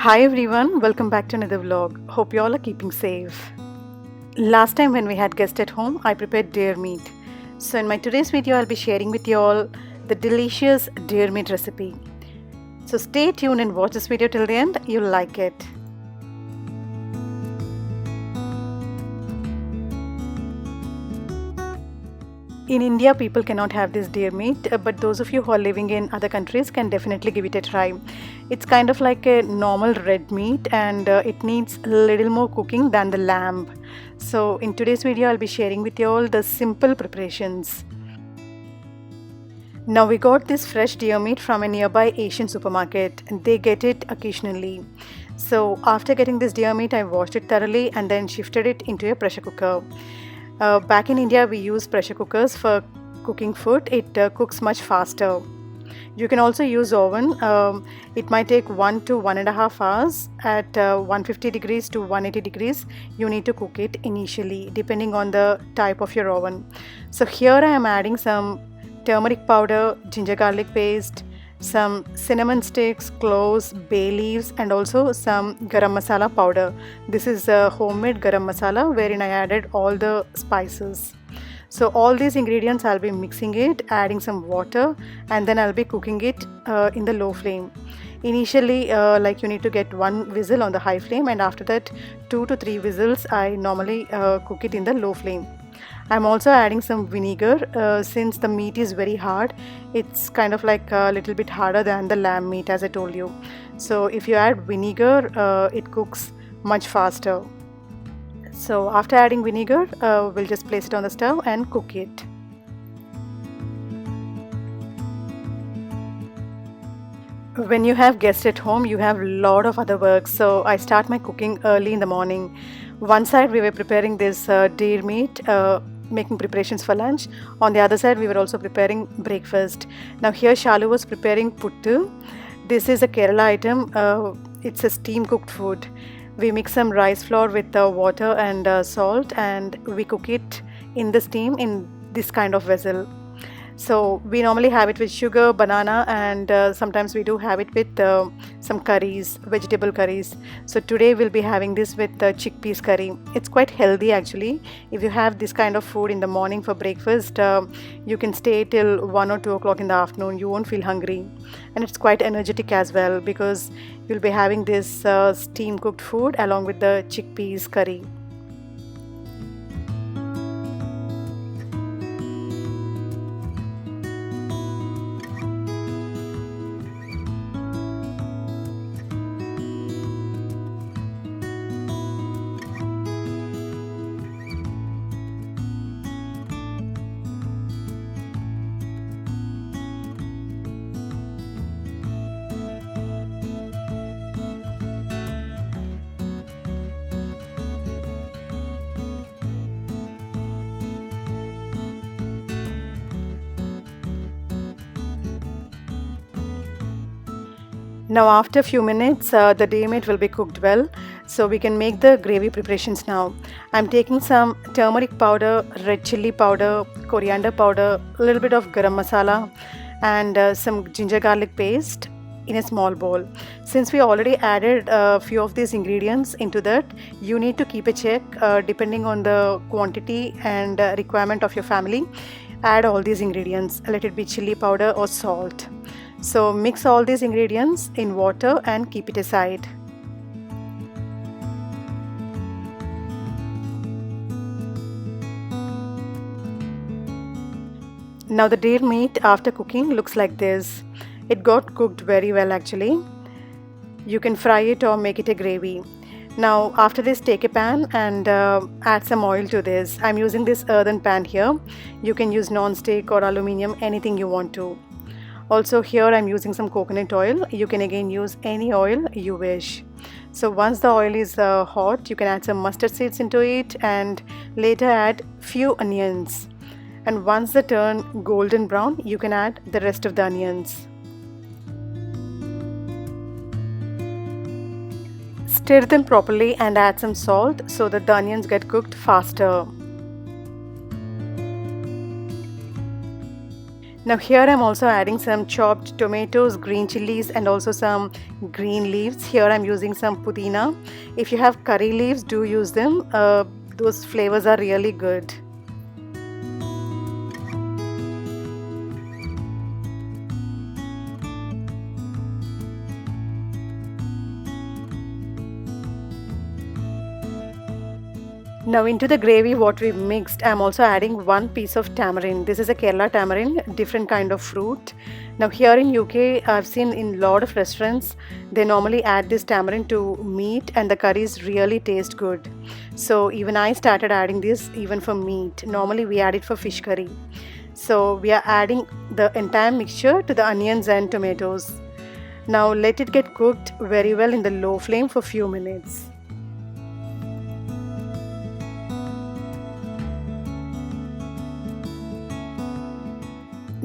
Hi everyone, welcome back to another vlog. Hope you all are keeping safe. Last time when we had guests at home, I prepared deer meat. So in my today's video, I'll be sharing with you all the delicious deer meat recipe. So stay tuned and watch this video till the end, you'll like it. In India, people cannot have this deer meat, but those of you who are living in other countries can definitely give it a try. It's kind of like a normal red meat and it needs a little more cooking than the lamb. So in today's video, I'll be sharing with you all the simple preparations. Now we got this fresh deer meat from a nearby Asian supermarket and they get it occasionally. So after getting this deer meat, I washed it thoroughly and then shifted it into a pressure cooker. Back in India, we use pressure cookers for cooking food. It cooks much faster. You can also use oven. It might take 1 to 1.5 hours at 150 degrees to 180 degrees. You need to cook it initially, depending on the type of your oven. So here I am adding some turmeric powder, ginger garlic paste, some cinnamon sticks, cloves, bay leaves, and also some garam masala powder. This is a homemade garam masala wherein I added all the spices. So all these ingredients I'll be mixing it, adding some water, and then I'll be cooking it in the low flame. Initially, you need to get 1 whistle on the high flame, and after that 2 to 3 whistles I normally cook it in the low flame. I'm also adding some vinegar since the meat is very hard. It's kind of like a little bit harder than the lamb meat, as I told you. So if you add vinegar, it cooks much faster. So after adding vinegar, we'll just place it on the stove and cook it. When you have guests at home, you have a lot of other work. So I start my cooking early in the morning. One side we were preparing this deer meat, making preparations for lunch. On the other side, we were also preparing breakfast. Now here Shalu was preparing puttu. This is a Kerala item. It's a steam cooked food. We mix some rice flour with water and salt, and we cook it in the steam in this kind of vessel. So we normally have it with sugar, banana, and sometimes we do have it with some curries, vegetable curries. So today we'll be having this with chickpeas curry. It's quite healthy actually. If you have this kind of food in the morning for breakfast, you can stay till 1 or 2 o'clock in the afternoon. You won't feel hungry. And it's quite energetic as well because you'll be having this steam cooked food along with the chickpeas curry. Now after a few minutes, the deer meat will be cooked well, so we can make the gravy preparations now. I'm taking some turmeric powder, red chilli powder, coriander powder, a little bit of garam masala, and some ginger garlic paste in a small bowl. Since we already added a few of these ingredients into that, you need to keep a check depending on the quantity and requirement of your family. Add all these ingredients, let it be chili powder or salt. So mix all these ingredients in water and keep it aside. Now the deer meat after cooking looks like this. It got cooked very well actually. You can fry it or make it a gravy. Now after this, take a pan and add some oil to this. I'm using this earthen pan here. You can use non-stick or aluminium, anything you want to. Also here I'm using some coconut oil. You can again use any oil you wish. So once the oil is hot, you can add some mustard seeds into it and later add few onions. And once they turn golden brown, you can add the rest of the onions. Stir them properly and add some salt so that the onions get cooked faster. Now here I'm also adding some chopped tomatoes, green chilies and also some green leaves. Here I'm using some pudina. If you have curry leaves, do use them. Those flavors are really good. Now into the gravy what we mixed, I'm also adding one piece of tamarind. This is a Kerala tamarind, different kind of fruit. Now here in UK, I've seen in lot of restaurants, they normally add this tamarind to meat and the curries really taste good. So even I started adding this even for meat. Normally we add it for fish curry. So we are adding the entire mixture to the onions and tomatoes. Now let it get cooked very well in the low flame for few minutes.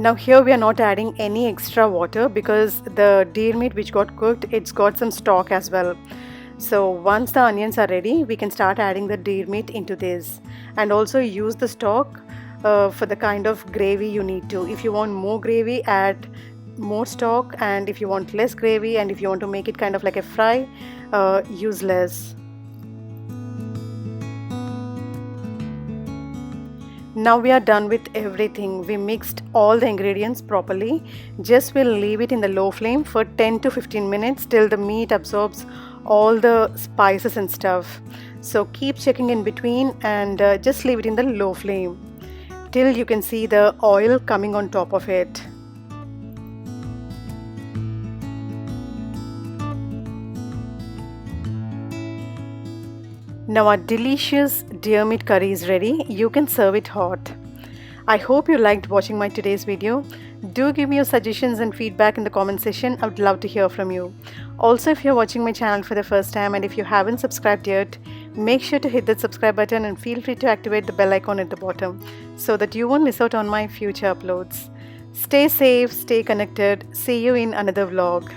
Now here we are not adding any extra water because the deer meat which got cooked, it's got some stock as well. So once the onions are ready, we can start adding the deer meat into this and also use the stock for the kind of gravy you need to. If you want more gravy, add more stock, and if you want less gravy and if you want to make it kind of like a fry, use less. Now we are done with everything. We mixed all the ingredients properly. Just we'll leave it in the low flame for 10 to 15 minutes till the meat absorbs all the spices and stuff. So keep checking in between and just leave it in the low flame till you can see the oil coming on top of it. Now our delicious deer meat curry is ready. You can serve it hot. I hope you liked watching my today's video. Do give me your suggestions and feedback in the comment section. I would love to hear from you. Also, if you're watching my channel for the first time and if you haven't subscribed yet, make sure to hit that subscribe button and feel free to activate the bell icon at the bottom so that you won't miss out on my future uploads. Stay safe, stay connected. See you in another vlog.